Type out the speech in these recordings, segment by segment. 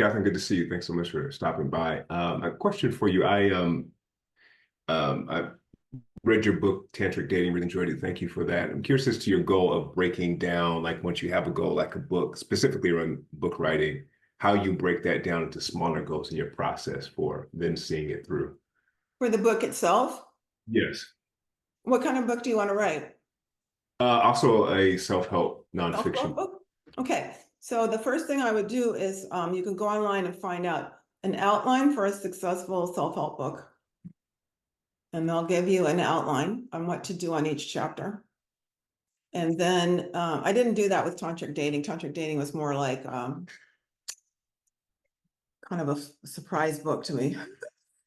Catherine, good to see you. Thanks so much for stopping by. A question for you. I read your book, Tantric Dating, really enjoyed it. Thank you for that. I'm curious as to your goal of breaking down, like once you have a goal, like a book, specifically around book writing, how you break that down into smaller goals in your process for then seeing it through. For the book itself, Yes. what kind of book do you want to write? Also a self-help Self-help nonfiction. book? Okay, so the first thing I would do is you can go online and find out an outline for a successful self-help book. And they'll give you an outline on what to do on each chapter. And then I didn't do that with Tantric Dating. Tantric Dating was more like kind of a surprise book to me.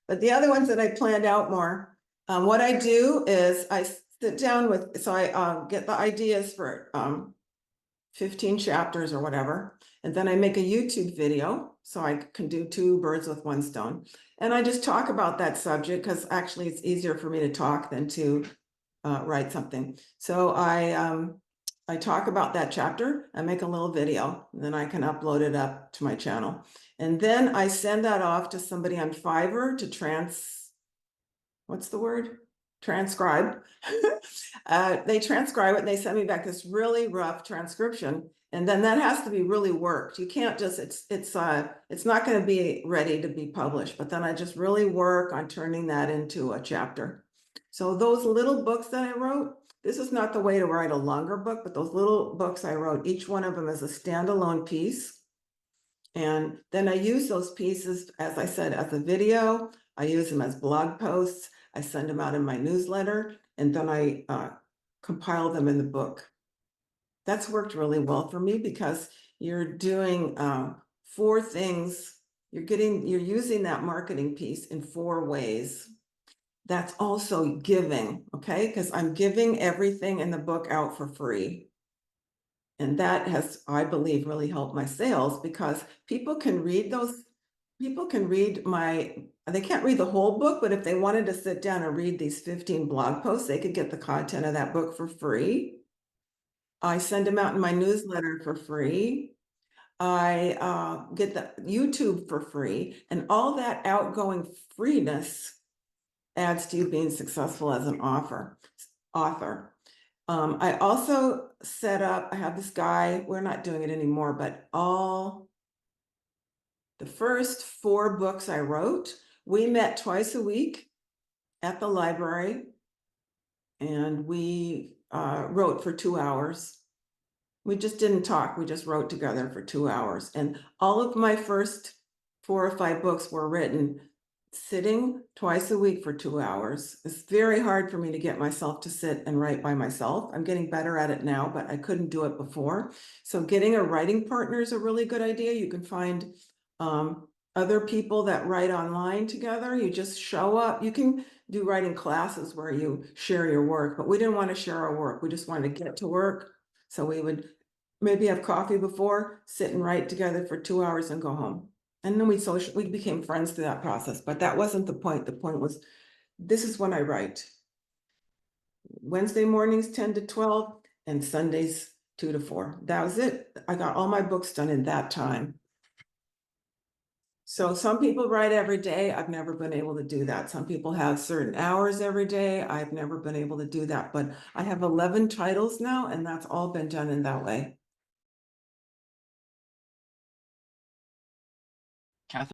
But the other ones that I planned out more, what I do is I sit down with, so I get the ideas for 15 chapters or whatever. And then I make a YouTube video so I can do two birds with one stone. And I just talk about that subject because actually it's easier for me to talk than to write something. So I talk about that chapter, I make a little video, and then I can upload it up to my channel. And then I send that off to somebody on Fiverr to what's the word? Transcribe. They transcribe it and they send me back this really rough transcription. And then that has to be really worked. You can't just, it's not going to be ready to be published, but then I just really work on turning that into a chapter. So those little books that I wrote, this is not the way to write a longer book, but those little books I wrote, each one of them is a standalone piece. And then I use those pieces, as I said, as a video. I use them as blog posts. I send them out in my newsletter, and then I compile them in the book. That's worked really well for me because you're doing four things. You're using that marketing piece in four ways. That's also giving, okay? Because I'm giving everything in the book out for free. And that has, I believe, really helped my sales because people can read they can't read the whole book, but if they wanted to sit down and read these 15 blog posts, they could get the content of that book for free. I send them out in my newsletter for free. I get the YouTube for free, and all that outgoing freeness adds to you being successful as an author. I also I have this guy, we're not doing it anymore, but the first 4 books I wrote, we met twice a week at the library and we wrote for 2 hours. We just didn't talk, we just wrote together for 2 hours. And all of my first 4 or 5 books were written sitting twice a week for 2 hours. It's very hard for me to get myself to sit and write by myself. I'm getting better at it now, but I couldn't do it before. So getting a writing partner is a really good idea. You can find other people that write online together. You just show up. You can do writing classes where you share your work, but we didn't want to share our work. We just wanted to get to work. So we would maybe have coffee before, sit and write together for 2 hours and go home. And then we became friends through that process, but that wasn't the point. The point was, this is when I write. Wednesday mornings, 10 to 12, and Sundays, 2 to 4. That was it. I got all my books done in that time. So some people write every day. I've never been able to do that. Some people have certain hours every day. I've never been able to do that, but I have 11 titles now, and that's all been done in that way.